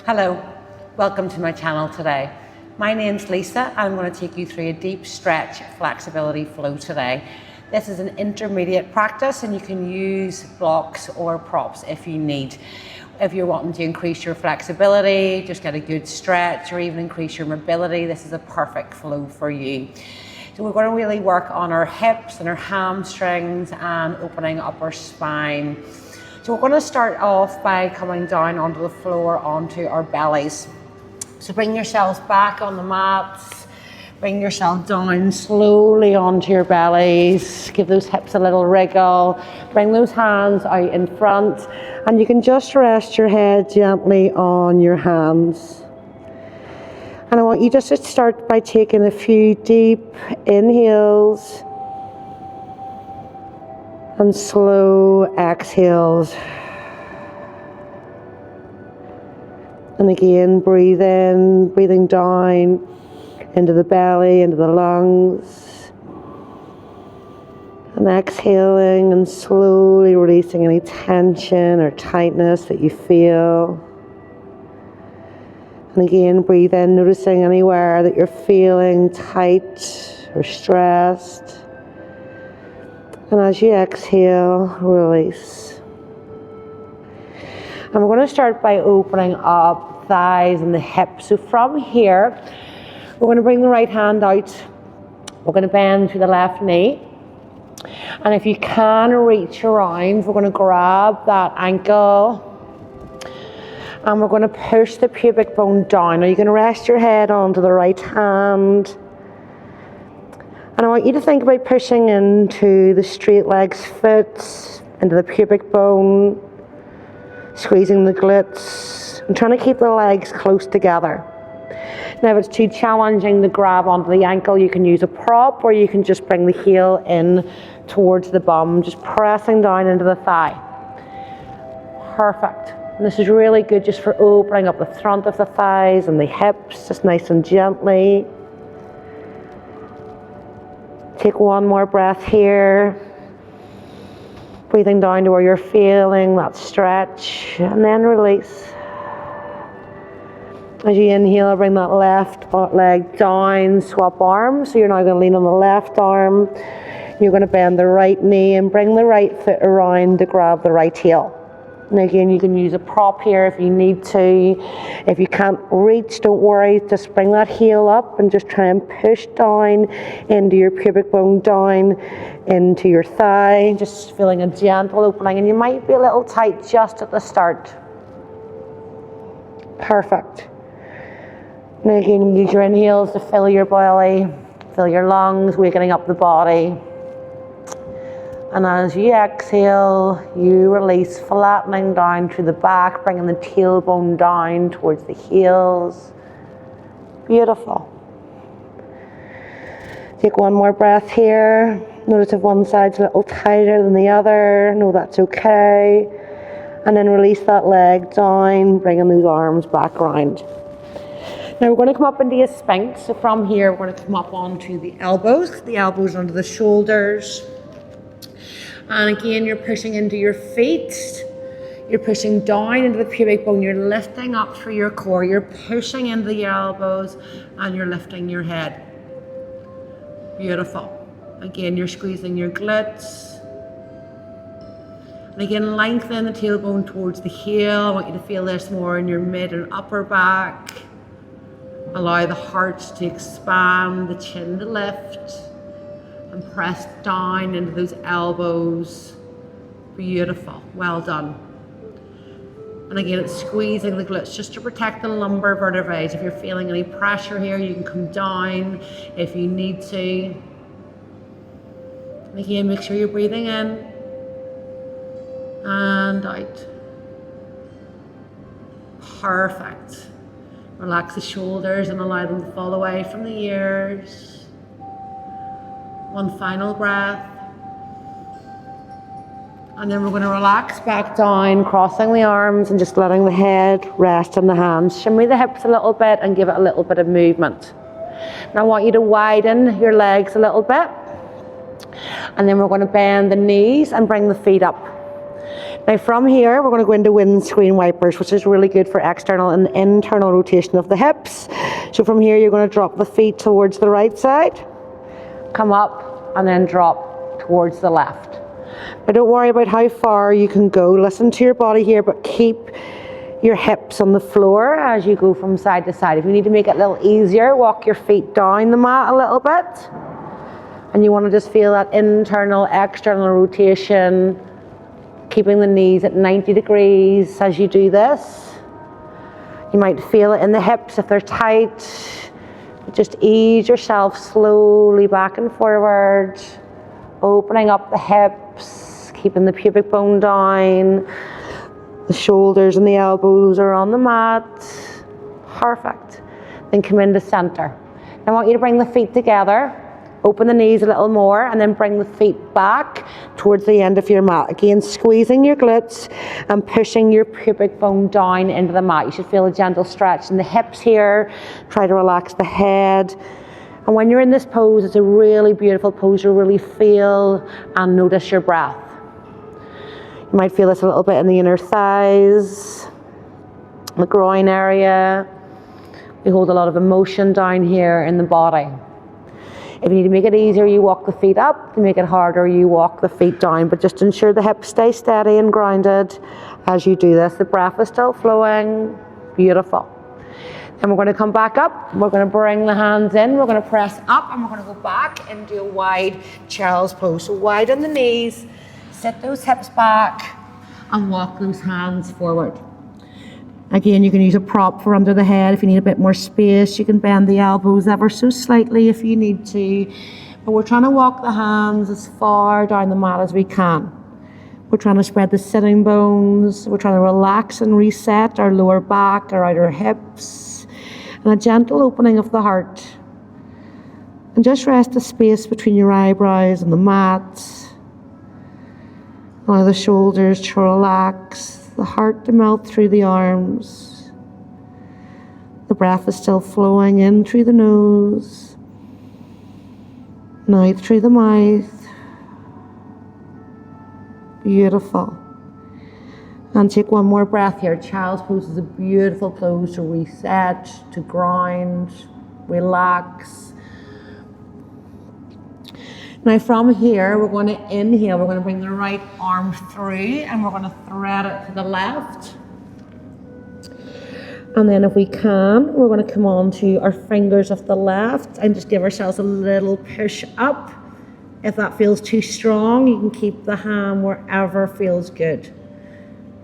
Hello, welcome to my channel today. My name's Lisa and I'm going to take you through a deep stretch flexibility flow today. This is an intermediate practice and you can use blocks or props if you need. If you're wanting to increase your flexibility, just get a good stretch, or even increase your mobility, this is a perfect flow for you. So we're going to really work on our hips and our hamstrings and opening up our spine. So we're going to start off by coming down onto the floor, onto our bellies. So bring yourselves back on the mats, bring yourself down slowly onto your bellies, give those hips a little wriggle, bring those hands out in front, and you can just rest your head gently on your hands. And I want you just to start by taking a few deep inhales and slow exhales. And again, breathe in, breathing down into the belly, into the lungs. And exhaling and slowly releasing any tension or tightness that you feel. And again, breathe in, noticing anywhere that you're feeling tight or stressed. And as you exhale, release. And we're going to start by opening up thighs and the hips. So from here, we're going to bring the right hand out. We're going to bend to the left knee. And if you can reach around, we're going to grab that ankle. And we're going to push the pubic bone down. Now you can rest your head onto the right hand. And I want you to think about pushing into the straight legs foot, into the pubic bone, squeezing the glutes, and trying to keep the legs close together. Now if it's too challenging to grab onto the ankle, you can use a prop, or you can just bring the heel in towards the bum, just pressing down into the thigh. Perfect. And this is really good just for opening up the front of the thighs and the hips, just nice and gently. Take one more breath here. Breathing down to where you're feeling that stretch, and then release. As you inhale, bring that left leg down, swap arms. So you're now going to lean on the left arm. You're going to bend the right knee and bring the right foot around to grab the right heel. And again, you can use a prop here if you need to. If you can't reach, don't worry. Just bring that heel up and just try and push down into your pubic bone, down into your thigh. Just feeling a gentle opening. And you might be a little tight just at the start. Perfect. Now again, use your inhales to fill your belly, fill your lungs, wakening up the body. And as you exhale, you release, flattening down to the back, bringing the tailbone down towards the heels. Beautiful. Take one more breath here. Notice if one side's a little tighter than the other. No, that's okay. And then release that leg down, bringing those arms back around. Now we're going to come up into a sphinx. So from here, we're going to come up onto the elbows under the shoulders. And again, you're pushing into your feet. You're pushing down into the pubic bone. You're lifting up through your core. You're pushing into the elbows and you're lifting your head. Beautiful. Again, you're squeezing your glutes. And again, lengthen the tailbone towards the heel. I want you to feel this more in your mid and upper back. Allow the heart to expand, the chin to lift. And press down into those elbows. Beautiful, well done. And again, it's squeezing the glutes just to protect the lumbar vertebrae. If you're feeling any pressure here, you can come down if you need to. And again, make sure you're breathing in and out. Perfect. Relax the shoulders and allow them to fall away from the ears. One final breath. And then we're going to relax back down, crossing the arms and just letting the head rest on the hands. Shimmy the hips a little bit and give it a little bit of movement. Now I want you to widen your legs a little bit. And then we're going to bend the knees and bring the feet up. Now from here, we're going to go into windscreen wipers, which is really good for external and internal rotation of the hips. So from here, you're going to drop the feet towards the right side, come up, and then drop towards the left. But don't worry about how far you can go. Listen to your body here, but keep your hips on the floor as you go from side to side. If you need to make it a little easier, walk your feet down the mat a little bit. And you want to just feel that internal, external rotation, keeping the knees at 90 degrees as you do this. You might feel it in the hips if they're tight. Just ease yourself slowly back and forward, opening up the hips, keeping the pubic bone down. The shoulders and the elbows are on the mat. Perfect. Then come into center. I want you to bring the feet together. Open the knees a little more and then bring the feet back towards the end of your mat. Again, squeezing your glutes and pushing your pubic bone down into the mat. You should feel a gentle stretch in the hips here. Try to relax the head. And when you're in this pose, it's a really beautiful pose. You really feel and notice your breath. You might feel this a little bit in the inner thighs, the groin area. We hold a lot of emotion down here in the body. If you need to make it easier, you walk the feet up. To make it harder, you walk the feet down. But just ensure the hips stay steady and grounded as you do this. The breath is still flowing. Beautiful. Then we're going to come back up. We're going to bring the hands in. We're going to press up and we're going to go back into a wide child's pose. So widen the knees, sit those hips back and walk those hands forward. Again, you can use a prop for under the head. If you need a bit more space, you can bend the elbows ever so slightly if you need to. But we're trying to walk the hands as far down the mat as we can. We're trying to spread the sitting bones. We're trying to relax and reset our lower back, our outer hips, and a gentle opening of the heart. And just rest the space between your eyebrows and the mat. Allow the shoulders to relax. The heart to melt through the arms. The breath is still flowing in through the nose, and out through the mouth. Beautiful. And take one more breath here. Child's pose is a beautiful pose to reset, to ground, relax. Now from here, we're going to inhale, we're going to bring the right arm through and we're going to thread it to the left. And then if we can, we're going to come on to our fingers of the left and just give ourselves a little push up. If that feels too strong, you can keep the hand wherever feels good.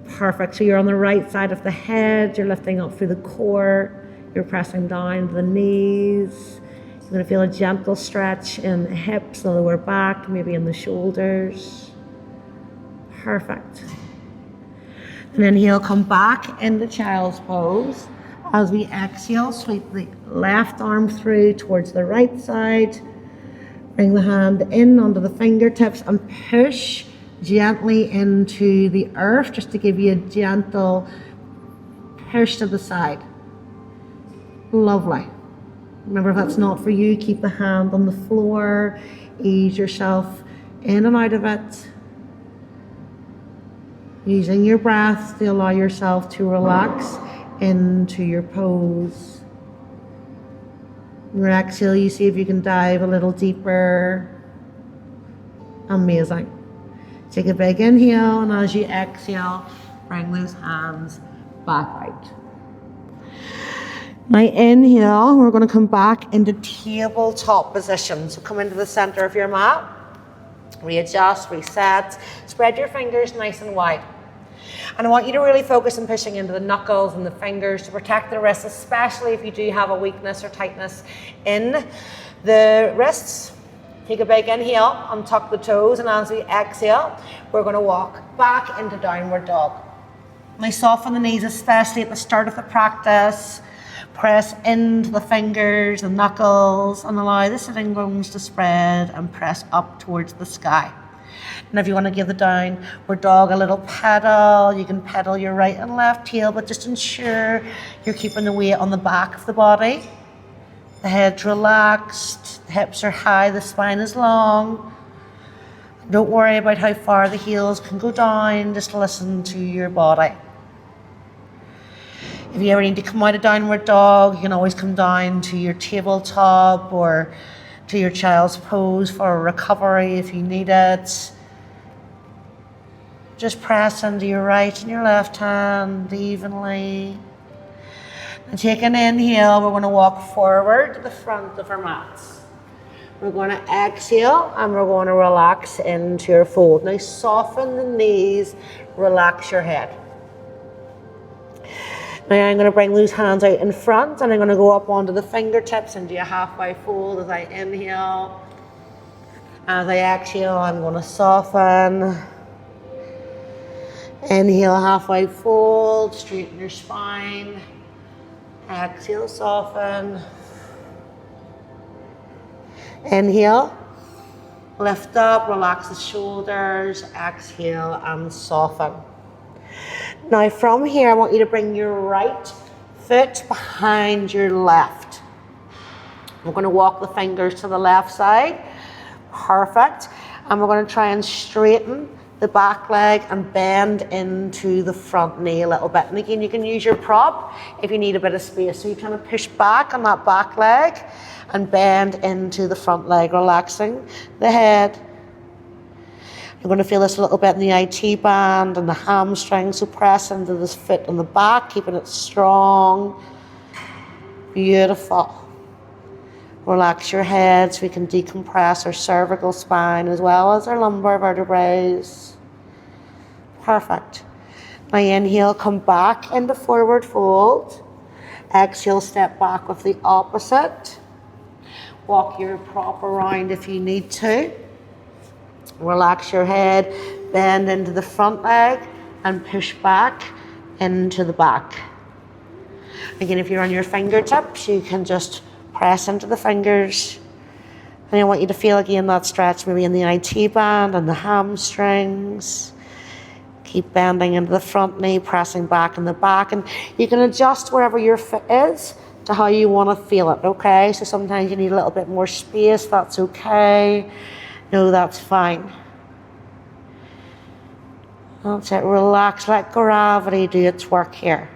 Perfect. So you're on the right side of the head, you're lifting up through the core, you're pressing down to the knees. You're going to feel a gentle stretch in the hips, the lower back, maybe in the shoulders. Perfect. And inhale, come back into child's pose. As we exhale, sweep the left arm through towards the right side. Bring the hand in onto the fingertips and push gently into the earth, just to give you a gentle push to the side. Lovely. Remember, if that's not for you, keep the hand on the floor, ease yourself in and out of it. Using your breath to allow yourself to relax into your pose. In your exhale, you see if you can dive a little deeper. Amazing. Take a big inhale, and as you exhale, bring those hands back out. Now inhale, we're going to come back into tabletop position. So come into the center of your mat, readjust, reset, spread your fingers nice and wide. And I want you to really focus on pushing into the knuckles and the fingers to protect the wrists, especially if you do have a weakness or tightness in the wrists. Take a big inhale, untuck the toes, and as we exhale, we're going to walk back into downward dog. Now soften the knees, especially at the start of the practice. Press into the fingers, the knuckles, and allow the sitting bones to spread and press up towards the sky. And if you want to give the downward dog a little pedal, you can pedal your right and left heel, but just ensure you're keeping the weight on the back of the body. The head's relaxed, the hips are high, the spine is long. Don't worry about how far the heels can go down, just listen to your body. If you ever need to come out of downward dog, you can always come down to your tabletop or to your child's pose for a recovery if you need it. Just press into your right and your left hand evenly. And take an inhale, we're going to walk forward to the front of our mats. We're going to exhale and we're going to relax into your fold. Now soften the knees, relax your head. Now I'm going to bring those hands out in front and I'm going to go up onto the fingertips and do a halfway fold as I inhale. As I exhale, I'm going to soften. Inhale, halfway fold, straighten your spine. Exhale, soften. Inhale, lift up, relax the shoulders, exhale and soften. Now from here, I want you to bring your right foot behind your left. We're going to walk the fingers to the left side. Perfect. And we're going to try and straighten the back leg and bend into the front knee a little bit. And again, you can use your prop if you need a bit of space. So you kind of push back on that back leg and bend into the front leg, relaxing the head. You're going to feel this a little bit in the IT band and the hamstring, so press into this foot on the back, keeping it strong. Beautiful. Relax your head so we can decompress our cervical spine as well as our lumbar vertebrae. Perfect. Now inhale, come back into forward fold. Exhale, step back with the opposite. Walk your prop around if you need to. Relax your head, bend into the front leg and push back into the back. Again, if you're on your fingertips, you can just press into the fingers. And I want you to feel again that stretch maybe in the IT band and the hamstrings. Keep bending into the front knee, pressing back in the back. And you can adjust wherever your foot is to how you want to feel it, okay? So sometimes you need a little bit more space, that's okay. No, that's fine. That's it, relax, let gravity do its work here.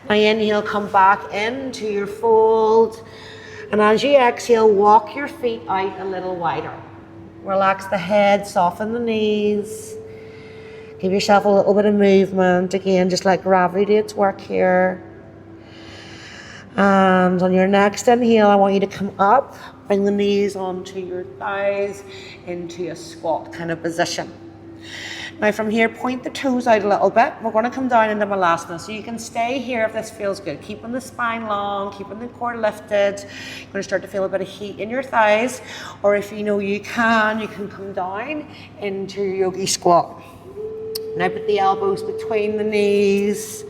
Now inhale, come back into your fold. And as you exhale, walk your feet out a little wider. Relax the head, soften the knees. Give yourself a little bit of movement. Again, just let gravity do its work here. And on your next inhale, I want you to come up, bring the knees onto your thighs into a squat kind of position. Now from here, point the toes out a little bit. We're going to come down into Malasana. So you can stay here if this feels good. Keeping the spine long, keeping the core lifted. You're going to start to feel a bit of heat in your thighs. Or if you know you can come down into your yogi squat. Now put the elbows between the knees.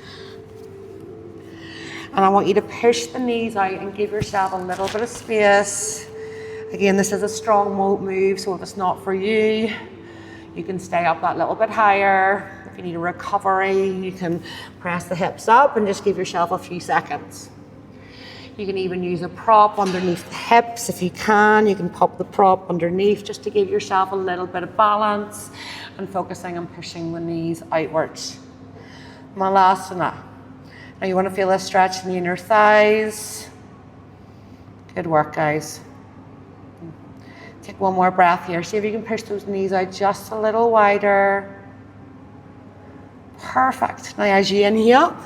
And I want you to push the knees out and give yourself a little bit of space. Again, this is a strong move, so if it's not for you, you can stay up that little bit higher. If you need a recovery, you can press the hips up and just give yourself a few seconds. You can even use a prop underneath the hips if you can. You can pop the prop underneath just to give yourself a little bit of balance and focusing on pushing the knees outwards. Malasana. Now you want to feel a stretch in the inner thighs. Good work, guys. Take one more breath here. See if you can push those knees out just a little wider. Perfect. Now as you inhale,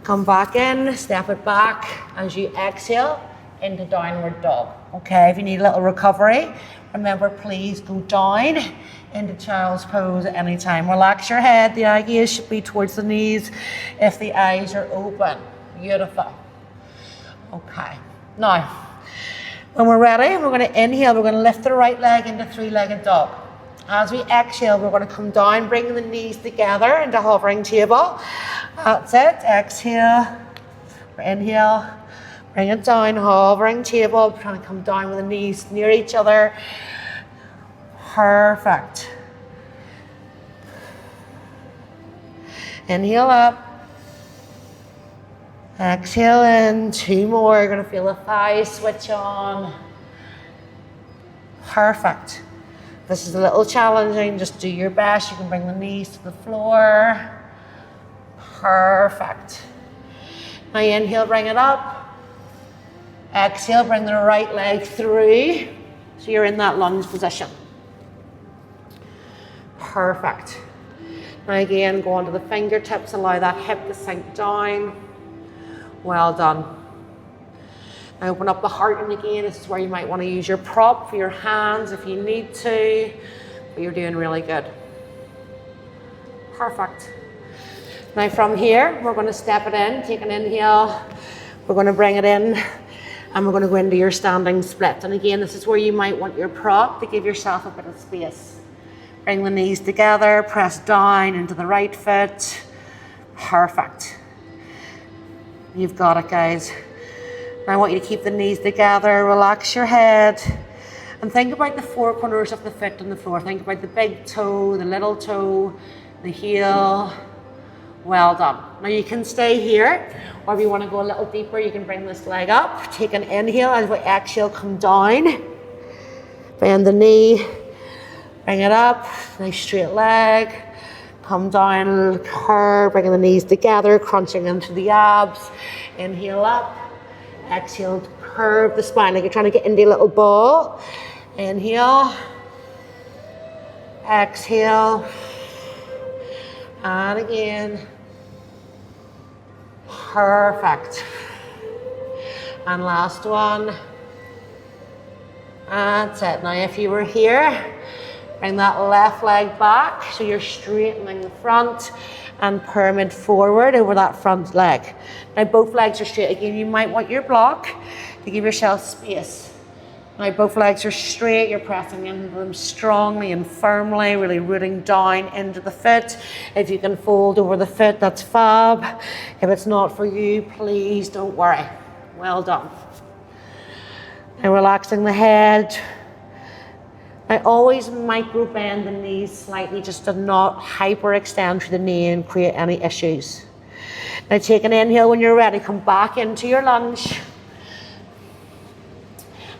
come back in, step it back. As you exhale, into downward dog. Okay, if you need a little recovery, remember please go down into child's pose at any time. Relax your head, the eye gaze should be towards the knees if the eyes are open. Beautiful. Okay, now when we're ready, we're going to inhale, we're going to lift the right leg into three-legged dog. As we exhale, we're going to come down, bring the knees together into hovering table. That's it, exhale, inhale, bring it down, hovering table, trying to come down with the knees near each other. Perfect. Inhale up. Exhale in, two more. You're going to feel the thighs switch on. Perfect. This is a little challenging, just do your best. You can bring the knees to the floor. Perfect. Now inhale, bring it up. Exhale, bring the right leg through. So you're in that lunge position. Perfect. Now again, go onto the fingertips, allow that hip to sink down. Well done. Now open up the heart, and again, this is where you might want to use your prop for your hands if you need to, but you're doing really good. Perfect. Now from here, we're going to step it in, take an inhale, we're going to bring it in, and we're going to go into your standing split. And again, this is where you might want your prop to give yourself a bit of space. Bring the knees together, press down into the right foot. Perfect. You've got it, guys. Now I want you to keep the knees together, relax your head, and think about the four corners of the foot on the floor. Think about the big toe, the little toe, the heel. Well done. Now you can stay here, or if you want to go a little deeper, you can bring this leg up. Take an inhale, as we exhale, come down. Bend the knee, bring it up, nice straight leg. Come down, curve, bringing the knees together, crunching into the abs. Inhale up, exhale, curve the spine like you're trying to get into a little ball. Inhale, exhale, and again. Perfect. And last one. That's it. Now if you were here, bring that left leg back so you're straightening the front and pyramid forward over that front leg. Now both legs are straight. Again, you might want your block to give yourself space. Now both legs are straight, you're pressing into them strongly and firmly, really rooting down into the foot. If you can fold over the foot, that's fab. If it's not for you, please don't worry. Well done. Now relaxing the head. I always micro bend the knees slightly just to not hyperextend through the knee and create any issues. Now take an inhale when you're ready. Come back into your lunge.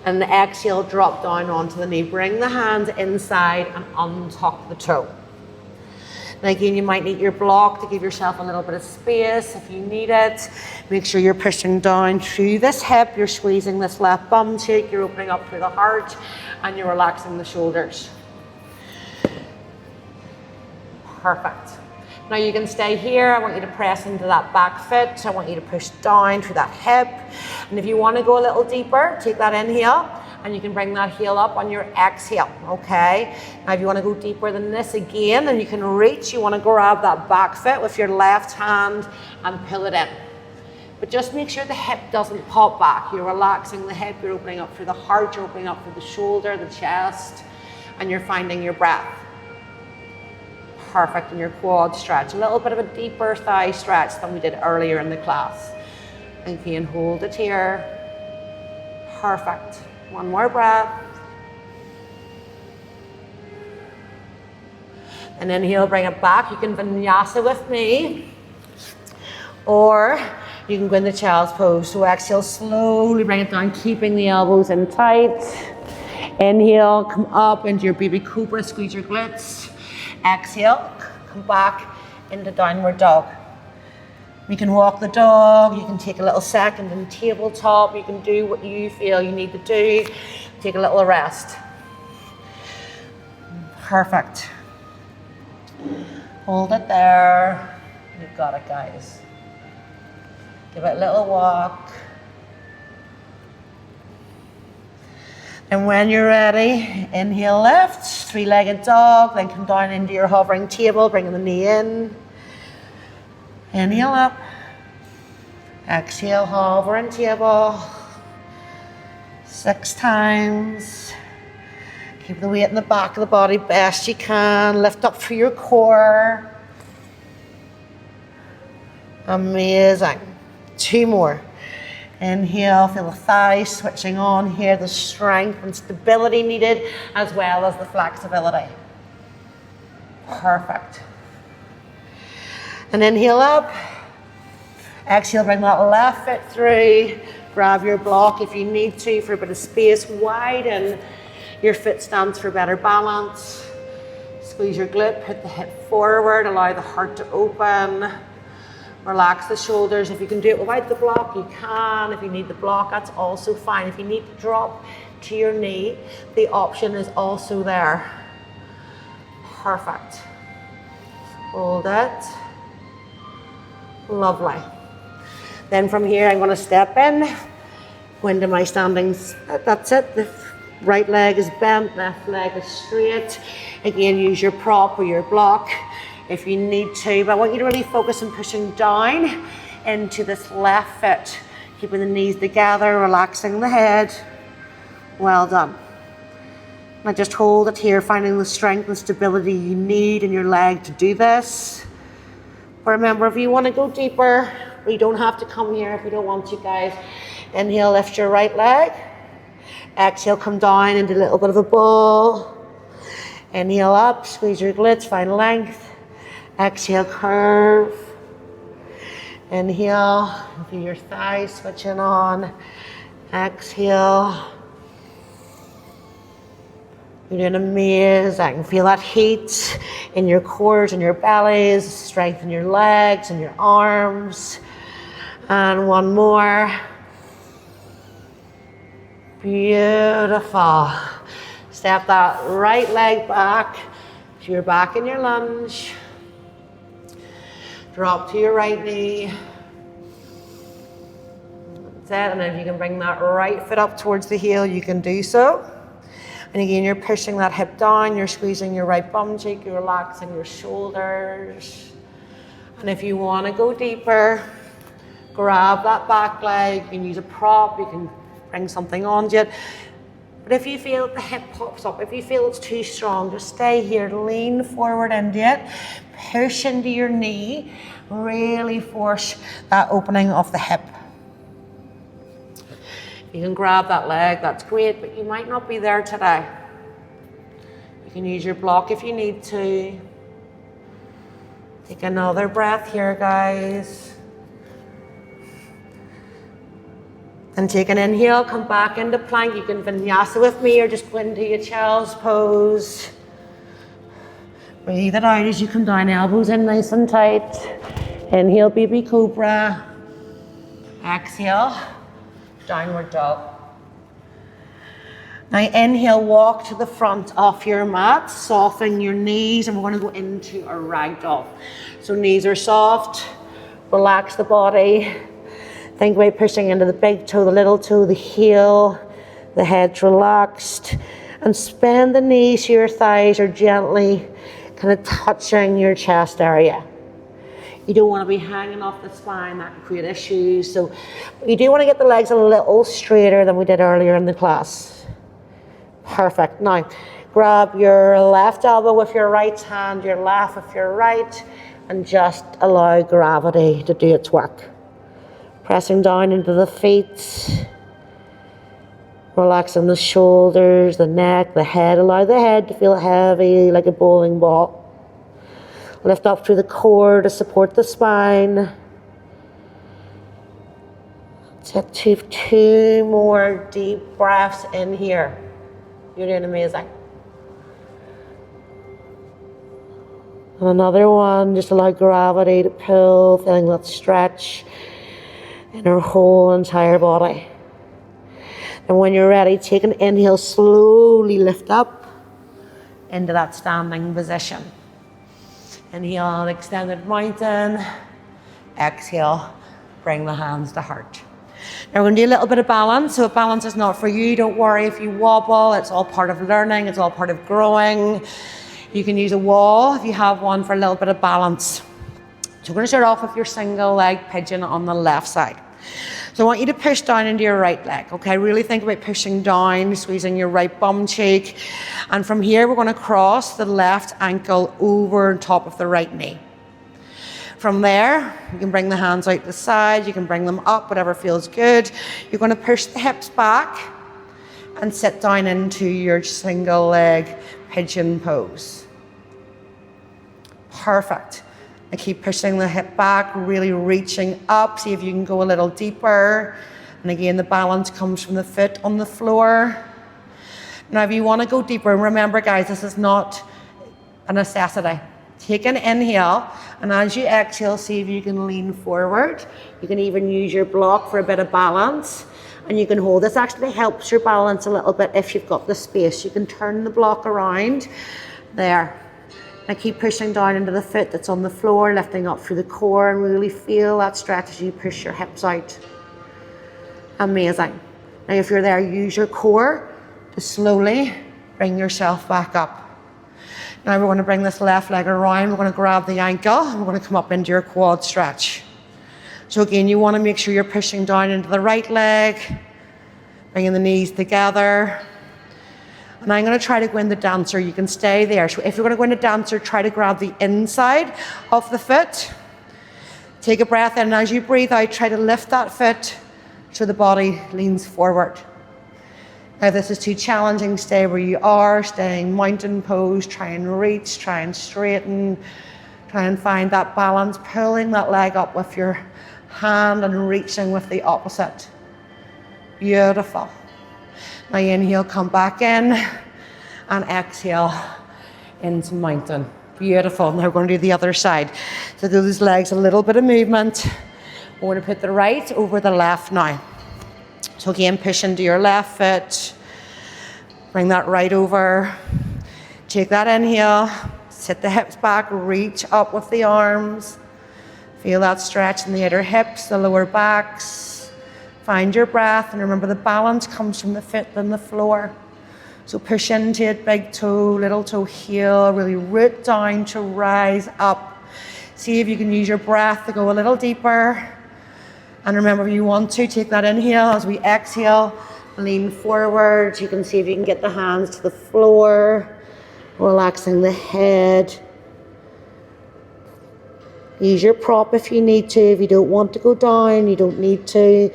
And the exhale, drop down onto the knee. Bring the hands inside and untuck the toe. Now again, you might need your block to give yourself a little bit of space if you need it. Make sure you're pushing down through this hip. You're squeezing this left bum cheek. You're opening up through the heart. And you're relaxing the shoulders. Perfect. Now you can stay here. I want you to press into that back foot. I want you to push down through that hip. And if you want to go a little deeper, take that inhale and you can bring that heel up on your exhale, okay? Now if you want to go deeper than this again, then you can reach. You want to grab that back foot with your left hand and pull it in. But just make sure the hip doesn't pop back. You're relaxing the hip, you're opening up through the heart, you're opening up through the shoulder, the chest, and you're finding your breath. Perfect, and your quad stretch. A little bit of a deeper thigh stretch than we did earlier in the class. Again, hold it here. Perfect. One more breath. And inhale, bring it back. You can vinyasa with me, or you can go in the child's pose. So exhale, slowly bring it down, keeping the elbows in tight. Inhale, come up into your baby cobra, squeeze your glutes. Exhale, come back into downward dog. You can walk the dog, you can take a little second in tabletop, you can do what you feel you need to do. Take a little rest. Perfect. Hold it there. You've got it, guys. Give it a little walk. And when you're ready, inhale, lift, three-legged dog, then come down into your hovering table, bringing the knee in. Inhale up. Exhale, hovering table. 6 times. Keep the weight in the back of the body best you can. Lift up through your core. Amazing. 2 more. Inhale, feel the thighs switching on here, the strength and stability needed, as well as the flexibility. Perfect. And inhale up. Exhale, bring that left foot through. Grab your block if you need to for a bit of space. Widen Your foot stands for better balance. Squeeze your glute, put the hip forward, allow the heart to open. Relax the shoulders. If you can do it without the block, you can. If you need the block, that's also fine. If you need to drop to your knee, the option is also there. Perfect. Hold it. Lovely. Then from here, I'm going to step in, go into my standings. That's it. The right leg is bent, left leg is straight. Again, use your prop or your block if you need to, but I want you to really focus on pushing down into this left foot, keeping the knees together, relaxing the head. Well done. Now just hold it here, finding the strength and stability you need in your leg to do this. But remember, if you want to go deeper, you don't have to come here if you don't want to, guys. Inhale, lift your right leg. Exhale, come down into a little bit of a ball. Inhale up, squeeze your glutes, find length. Exhale, curve. Inhale, feel your thighs switching on. Exhale. You're doing amazing. Feel that heat in your quads and your bellies, strength in your legs and your arms. And one more. Beautiful. Step that right leg back to your back in your lunge. Drop to your right knee. That's it. And if you can bring that right foot up towards the heel, you can do so. And again, you're pushing that hip down, you're squeezing your right bum cheek, you're relaxing your shoulders. And if you want to go deeper, grab that back leg. You can use a prop, you can bring something onto it. But if you feel the hip pops up, if you feel it's too strong, just stay here, lean forward into it, push into your knee, really force that opening of the hip. You can grab that leg, that's great, but you might not be there today. You can use your block if you need to. Take another breath here, guys. And take an inhale, come back into plank. You can vinyasa with me or just go into your child's pose. Breathe it out as you come down, elbows in nice and tight. Inhale, baby cobra. Exhale, downward dog. Now inhale, walk to the front of your mat, soften your knees, and we're going to go into a ragdoll. So knees are soft, relax the body. Think about pushing into the big toe, the little toe, the heel, the head's relaxed, and spin the knees to your thighs are gently kind of touching your chest area. You don't want to be hanging off the spine, that can create issues. So you do want to get the legs a little straighter than we did earlier in the class. Perfect. Now, grab your left elbow with your right hand, your left with your right, and just allow gravity to do its work. Pressing down into the feet, relaxing the shoulders, the neck, the head. Allow the head to feel heavy like a bowling ball. Lift up through the core to support the spine. Take two more deep breaths in here. You're doing amazing. And another one, just allow gravity to pull, feeling that stretch in our whole entire body. And when you're ready, take an inhale, slowly lift up into that standing position. Inhale, extended mountain. Exhale, bring the hands to heart. Now we're going to do a little bit of balance. So if balance is not for you, don't worry if you wobble. It's all part of learning. It's all part of growing. You can use a wall if you have one for a little bit of balance. So we're going to start off with your single leg pigeon on the left side. So I want you to push down into your right leg, okay? Really think about pushing down, squeezing your right bum cheek. And from here, we're going to cross the left ankle over top of the right knee. From there, you can bring the hands out the side, you can bring them up, whatever feels good. You're going to push the hips back and sit down into your single leg pigeon pose. Perfect. And keep pushing the hip back, really reaching up. See if you can go a little deeper. And again, the balance comes from the foot on the floor. Now, if you want to go deeper, remember guys, this is not a necessity. Take an inhale, and as you exhale, see if you can lean forward. You can even use your block for a bit of balance, and you can hold. This actually helps your balance a little bit if you've got the space. You can turn the block around. There. Now keep pushing down into the foot that's on the floor, lifting up through the core, and really feel that stretch as you push your hips out. Amazing. Now if you're there, use your core to slowly bring yourself back up. Now we're going to bring this left leg around. We're going to grab the ankle, and we're going to come up into your quad stretch. So again, you want to make sure you're pushing down into the right leg, bringing the knees together. And I'm going to try to go into dancer. You can stay there. So if you're going to go into dancer, try to grab the inside of the foot. Take a breath in, and as you breathe out, try to lift that foot so the body leans forward. Now, if this is too challenging, stay where you are, staying mountain pose, try and reach, try and straighten, try and find that balance, pulling that leg up with your hand and reaching with the opposite. Beautiful. Now inhale, come back in, and exhale into mountain. Beautiful. Now we're going to do the other side. So those legs, a little bit of movement. We're going to put the right over the left now. So again, push into your left foot. Bring that right over. Take that inhale. Sit the hips back. Reach up with the arms. Feel that stretch in the inner hips, the lower backs. Find your breath. And remember, the balance comes from the foot and the floor. So push into it, big toe, little toe, heel. Really root down to rise up. See if you can use your breath to go a little deeper. And remember, if you want to, take that inhale. As we exhale, lean forward. You can see if you can get the hands to the floor, relaxing the head. Use your prop if you need to. If you don't want to go down, you don't need to.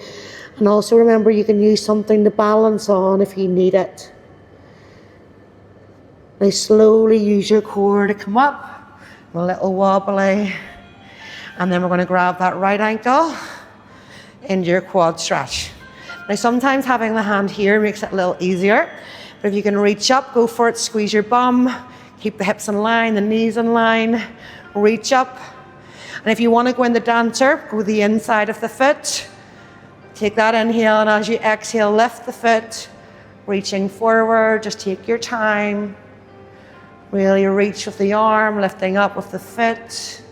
And also remember, you can use something to balance on if you need it. Now slowly use your core to come up, a little wobbly. And then we're going to grab that right ankle into your quad stretch. Now sometimes having the hand here makes it a little easier, but if you can reach up, go for it, squeeze your bum, keep the hips in line, the knees in line, reach up. And if you want to go in the dancer, go the inside of the foot, take that inhale, and as you exhale, lift the foot, reaching forward, just take your time, really reach with the arm, lifting up with the foot.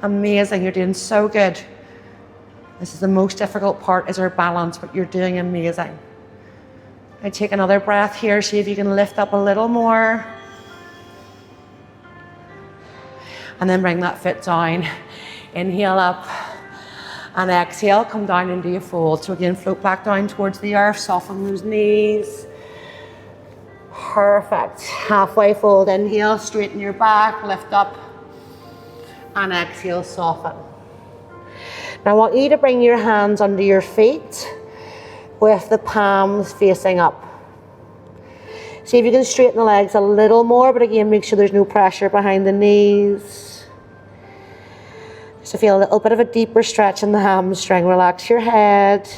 Amazing, you're doing so good. This is the most difficult part, is our balance, but you're doing amazing. I take another breath here, see if you can lift up a little more. And then bring that foot down. Inhale up and exhale, come down into your fold. So again, float back down towards the earth, soften those knees. Perfect. Halfway fold, inhale, straighten your back, lift up, and exhale, soften. Now I want you to bring your hands under your feet with the palms facing up. See if you can straighten the legs a little more, but again, make sure there's no pressure behind the knees. Just to feel a little bit of a deeper stretch in the hamstring. Relax your head.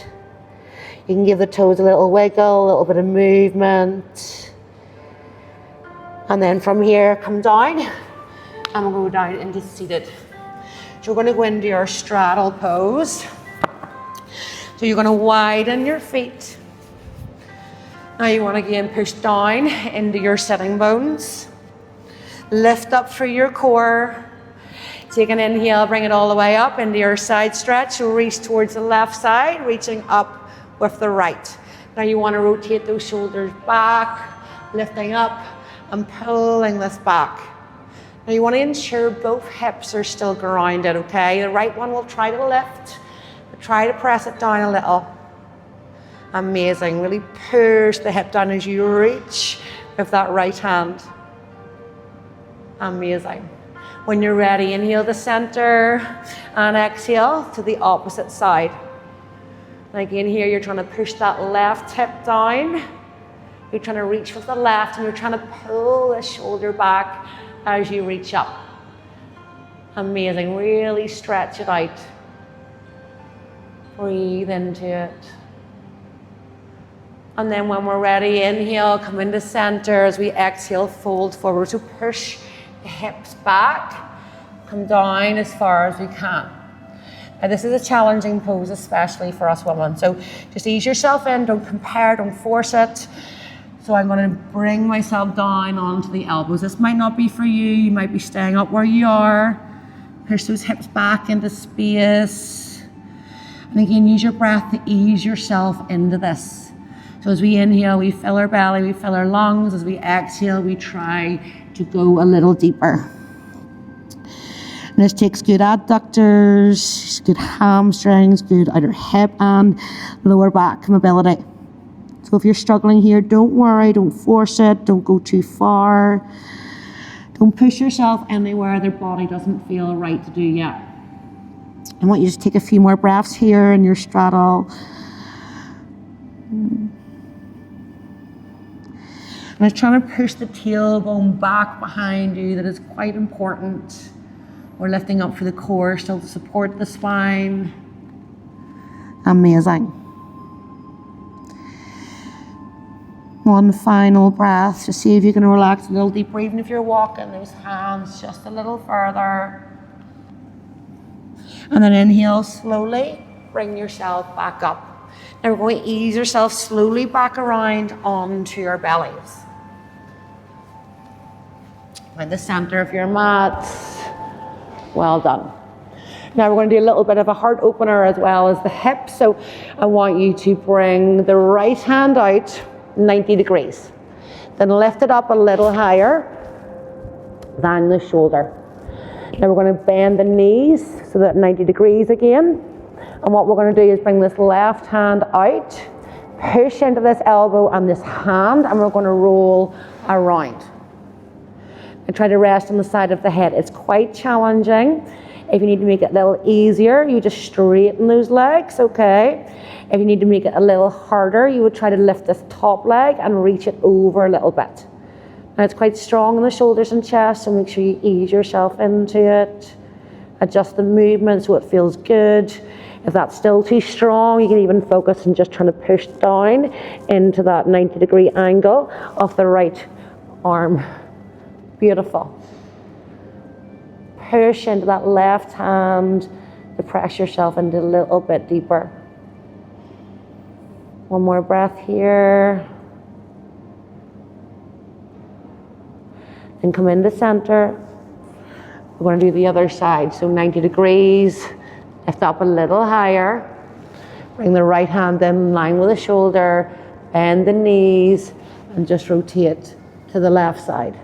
You can give the toes a little wiggle, a little bit of movement. And then from here, come down, and we'll go down into seated. So we're going to go into your straddle pose. So you're going to widen your feet. Now you want to again push down into your sitting bones. Lift up through your core. Take an inhale, bring it all the way up into your side stretch. So reach towards the left side, reaching up with the right. Now you want to rotate those shoulders back, lifting up and pulling this back. Now you want to ensure both hips are still grounded, okay? The right one will try to lift, but try to press it down a little. Amazing. Really push the hip down as you reach with that right hand. Amazing. When you're ready, inhale to center and exhale to the opposite side. And again here, you're trying to push that left hip down. You're trying to reach with the left, and you're trying to pull the shoulder back as you reach up. Amazing. Really stretch it out. Breathe into it. And then when we're ready, inhale, come into center. As we exhale, fold forward. So push the hips back, come down as far as we can. Now this is a challenging pose, especially for us women. So just ease yourself in, don't compare, don't force it. So I'm going to bring myself down onto the elbows. This might not be for you. You might be staying up where you are. Push those hips back into space. And again, use your breath to ease yourself into this. So as we inhale, we fill our belly, we fill our lungs. As we exhale, we try to go a little deeper. And this takes good adductors, good hamstrings, good outer hip and lower back mobility. So if you're struggling here, don't worry, don't force it, don't go too far. Don't push yourself anywhere their body doesn't feel right to do yet. I want you to just take a few more breaths here in your straddle. And it's trying to push the tailbone back behind you. That is quite important. We're lifting up for the core, still to support the spine. Amazing. One final breath to see if you can relax a little deeper, even if you're walking those hands just a little further. And then inhale slowly, bring yourself back up. Now we're going to ease yourself slowly back around onto your bellies. Find the center of your mat. Well done. Now we're going to do a little bit of a heart opener as well as the hips. So I want you to bring the right hand out 90 degrees. Then lift it up a little higher than the shoulder. Now we're going to bend the knees so that 90 degrees again. And what we're going to do is bring this left hand out, push into this elbow and this hand, and we're going to roll around. And try to rest on the side of the head. It's quite challenging. If you need to make it a little easier, you just straighten those legs, okay? If you need to make it a little harder, you would try to lift this top leg and reach it over a little bit. Now it's quite strong in the shoulders and chest, so make sure you ease yourself into it. Adjust the movement so it feels good. If that's still too strong, you can even focus on just trying to push down into that 90-degree angle of the right arm. Beautiful. Push into that left hand to press yourself into a little bit deeper. One more breath here. And come into center. We're going to do the other side. So 90 degrees. Lift up a little higher. Bring the right hand in line with the shoulder. Bend the knees. And just rotate to the left side.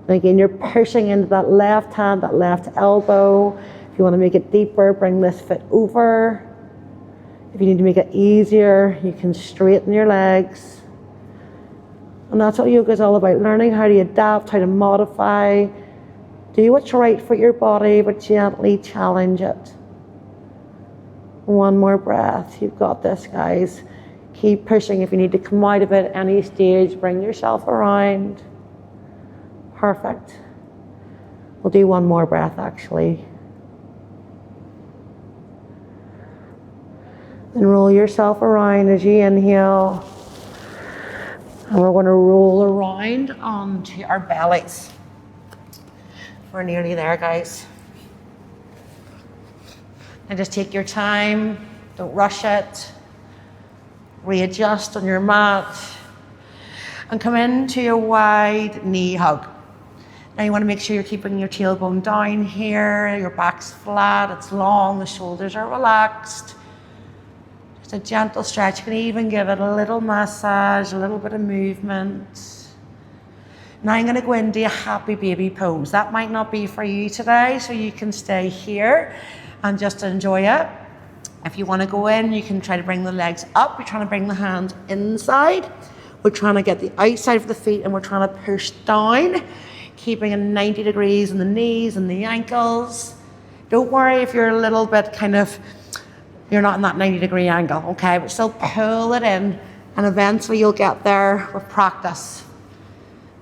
And again, you're pushing into that left hand, that left elbow. If you want to make it deeper, bring this foot over. If you need to make it easier, you can straighten your legs. And that's what yoga is all about, learning how to adapt, how to modify. Do what's right for your body, but gently challenge it. One more breath. You've got this, guys. Keep pushing. If you need to come out of it at any stage, bring yourself around. Perfect. We'll do one more breath, actually. Then roll yourself around as you inhale. And we're going to roll around onto our bellies. We're nearly there, guys. And just take your time. Don't rush it. Readjust on your mat. And come into a wide knee hug. Now you want to make sure you're keeping your tailbone down here, your back's flat, it's long, the shoulders are relaxed. Just a gentle stretch. You can even give it a little massage, a little bit of movement. Now I'm going to go into a happy baby pose. That might not be for you today, so you can stay here and just enjoy it. If you want to go in, you can try to bring the legs up. You're trying to bring the hands inside. We're trying to get the outside of the feet and we're trying to push down. Keeping in 90 degrees in the knees and the ankles. Don't worry if you're a little bit you're not in that 90-degree angle, okay? But still pull it in and eventually you'll get there with practice.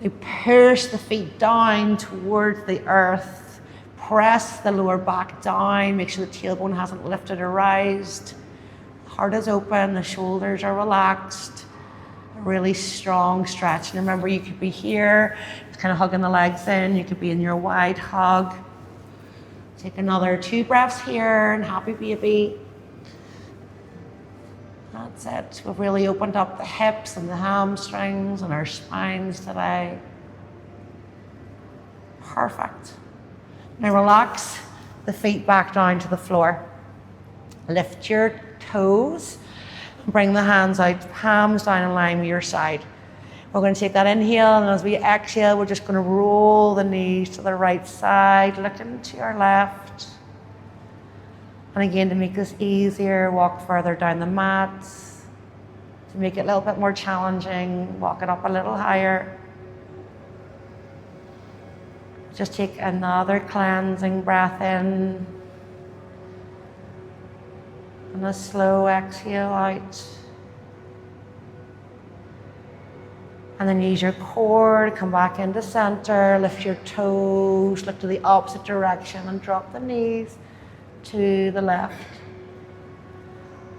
You push the feet down towards the earth. Press the lower back down. Make sure the tailbone hasn't lifted or raised. Heart is open, the shoulders are relaxed. A really strong stretch. And remember, you could be here, kind of hugging the legs in. You could be in your wide hug. Take another 2 breaths here and happy baby. That's it. We've really opened up the hips and the hamstrings and our spines today. Perfect. Now relax the feet back down to the floor. Lift your toes. Bring the hands out, palms down in line with your side. We're going to take that inhale, and as we exhale, we're just going to roll the knees to the right side, looking to our left. And again, to make this easier, walk further down the mat. To make it a little bit more challenging, walk it up a little higher. Just take another cleansing breath in. And a slow exhale out. And then use your core to come back into center, lift your toes, look to the opposite direction and drop the knees to the left.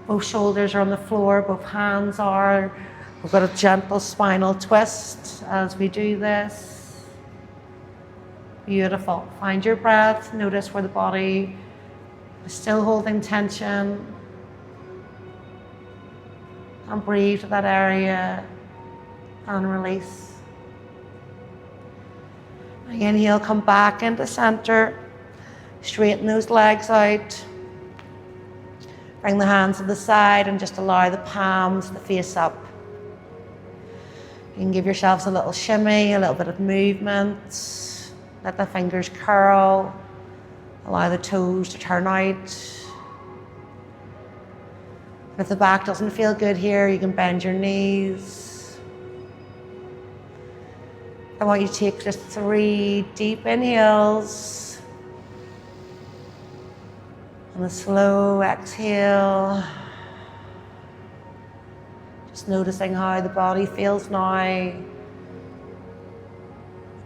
Both shoulders are on the floor, both hands are. We've got a gentle spinal twist as we do this. Beautiful. Find your breath, notice where the body is still holding tension. And breathe to that area and release. Inhale, come back into center. Straighten those legs out. Bring the hands to the side and just allow the palms to face up. You can give yourselves a little shimmy, a little bit of movement. Let the fingers curl. Allow the toes to turn out. If the back doesn't feel good here, you can bend your knees. I want you to take just 3 deep inhales. And a slow exhale. Just noticing how the body feels now.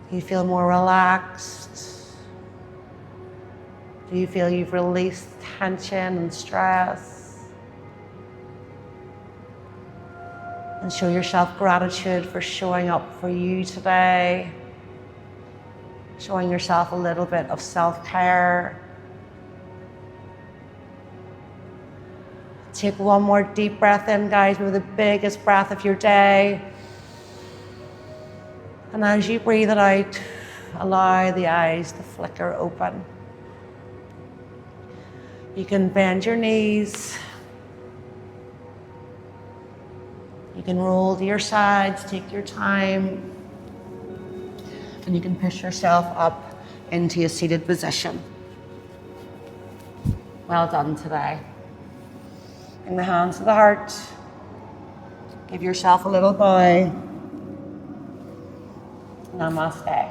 Do you feel more relaxed? Do you feel you've released tension and stress? And show yourself gratitude for showing up for you today. Showing yourself a little bit of self-care. Take one more deep breath in, guys, with the biggest breath of your day. And as you breathe it out, allow the eyes to flicker open. You can bend your knees. You can roll to your sides, take your time, and you can push yourself up into a seated position. Well done today. Bring the hands to the heart. Give yourself a little bow. Namaste.